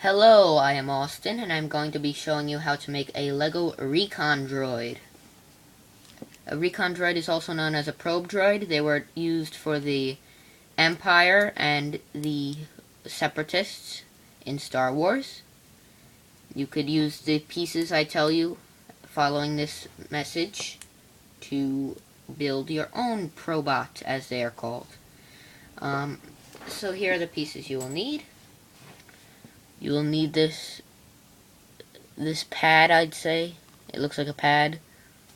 Hello, I am Austin, and I'm going to be showing you how to make a Lego Recon Droid. A Recon Droid is also known as a probe droid. They were used for the Empire and the Separatists in Star Wars. You could use the pieces I tell you following this message to build your own probot, as they are called. So here are the pieces you will need. You will need this pad, I'd say. It looks like a pad,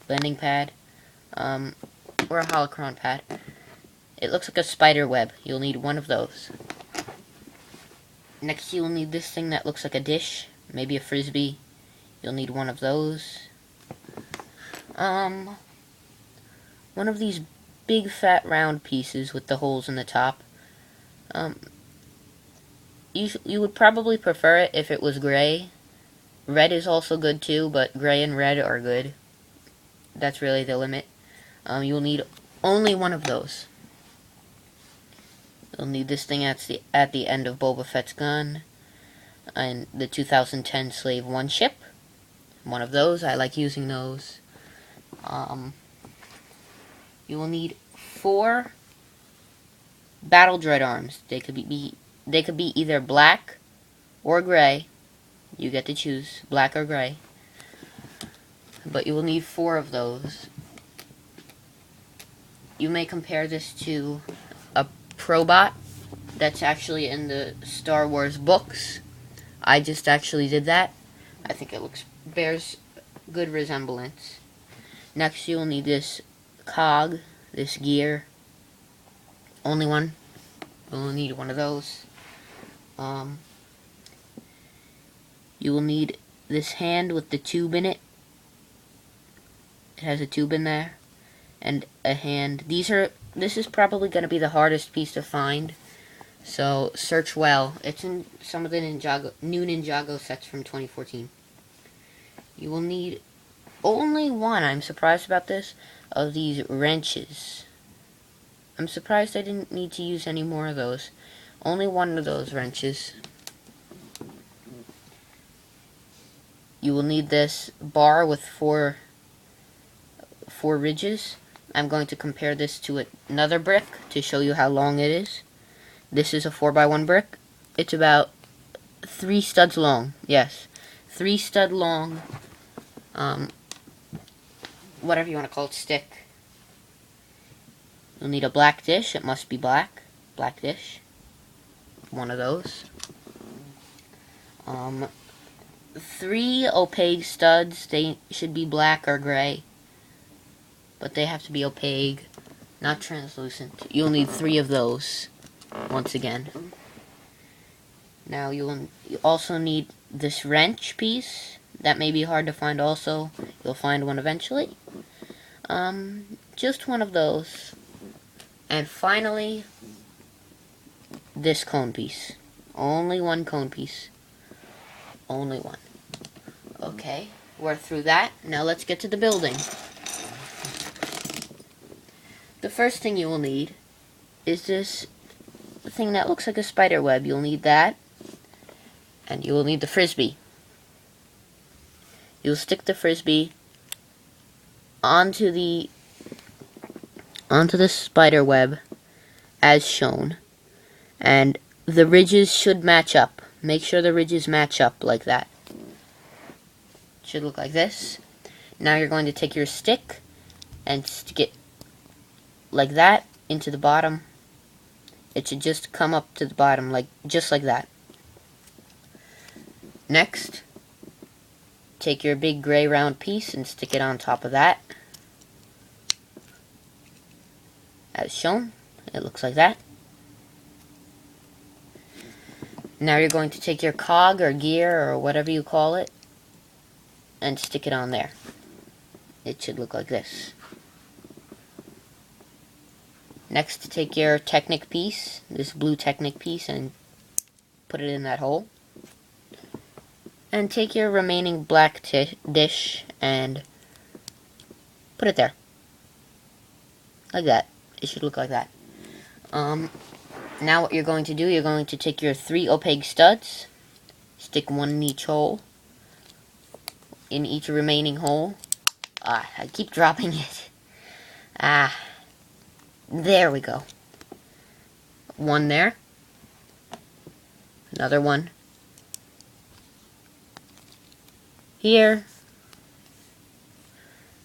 blending pad, or a holocron pad. It looks like a spider web. You'll need one of those. Next, you'll need this thing that looks like a dish, maybe a frisbee. You'll need one of those. One of these big fat round pieces with the holes in the top. You would probably prefer it if it was gray. Red is also good too, but gray and red are good. That's really the limit. You'll need only one of those. You'll need this thing at the end of Boba Fett's gun, and the 2010 Slave 1 ship. One of those. I like using those. You will need 4 battle droid arms. They could be either black or gray. You get to choose black or gray. But you will need 4 of those. You may compare this to a probot that's actually in the Star Wars books. I just actually did that. I think it bears good resemblance. Next, you will need this cog, this gear. Only one. You'll need one of those. You will need this hand with the tube in it. It has a tube in there. And a hand. This is probably going to be the hardest piece to find. So search well. It's in some of the new Ninjago sets from 2014. You will need only one, I'm surprised about this, of these wrenches. I'm surprised I didn't need to use any more of those. Only one of those wrenches. You will need this bar with four ridges. I'm going to compare this to another brick to show you how long it is. This is a 4x1 brick. It's about 3 studs long. Yes, 3 stud long. Whatever you want to call it, stick. You'll need a black dish. It must be black. Black dish. One of those. 3 opaque studs. They should be black or gray, but they have to be opaque, not translucent. You'll need 3 of those, once again. Now you also need this wrench piece. That may be hard to find also. You'll find one eventually. Just one of those. And finally, this cone piece. Only one cone piece. Only one. Okay, we're through that. Now let's get to the building. The first thing you will need is this thing that looks like a spider web. You'll need that. And you will need the frisbee. You'll stick the frisbee onto the spider web as shown. And the ridges should match up. Make sure the ridges match up like that. It should look like this. Now you're going to take your stick and stick it like that into the bottom. It should just come up to the bottom, just like that. Next, take your big gray round piece and stick it on top of that. As shown, it looks like that. Now you're going to take your cog or gear or whatever you call it and stick it on there. It should look like this. Next, take your Technic piece, this blue Technic piece, and put it in that hole. And take your remaining black dish and put it there. Like that. It should look like that. Now what you're going to do, you're going to take your 3 opaque studs Stick one in each hole. In each remaining hole. I keep dropping it. There we go. One there. Another one. Here.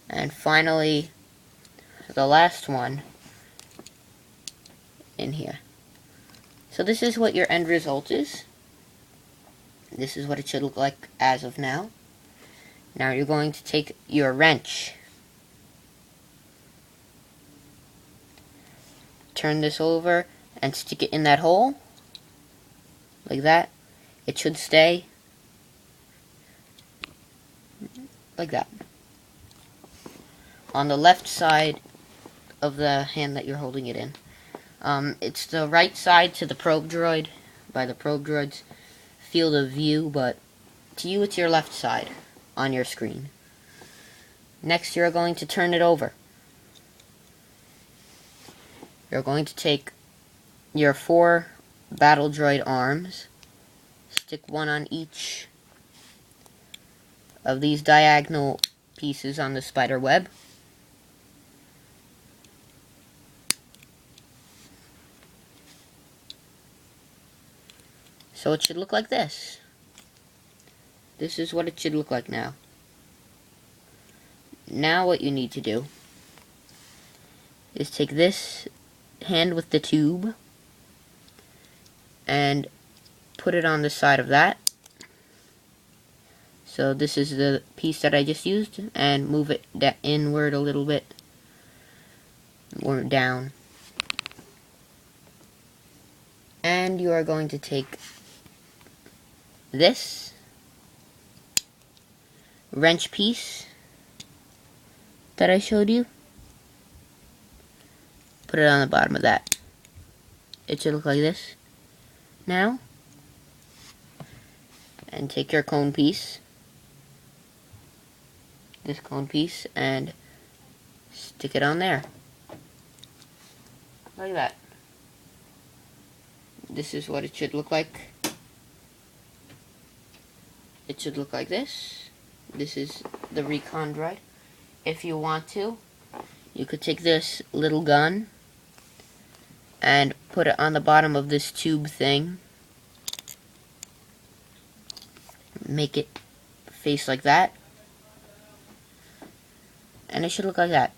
And finally, the last one in here. So this is what your end result is. This is what it should look like as of now. Now you're going to take your wrench. Turn this over and stick it in that hole. Like that. It should stay like that. On the left side of the hand that you're holding it in. It's the right side to the probe droid, by the probe droid's field of view, but to you it's your left side on your screen. Next you're going to turn it over. You're going to take your 4 battle droid arms, stick one on each of these diagonal pieces on the spider web. So it should look like this. This is what it should look like now. Now what you need to do is take this hand with the tube and put it on the side of that. So this is the piece that I just used, and move it inward a little bit, or down. And you are going to take this wrench piece that I showed you, put it on the bottom of that. It should look like this now. And take your cone piece, this cone piece, and stick it on there. Like that. This is what it should look like. It should look like this. This is the recon droid. If you want to, you could take this little gun and put it on the bottom of this tube thing. Make it face like that. And it should look like that.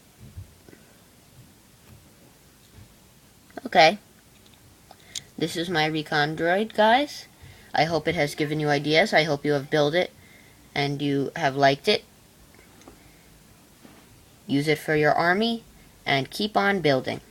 Okay. This is my recon droid, guys. I hope it has given you ideas. I hope you have built it and you have liked it. Use it for your army and keep on building.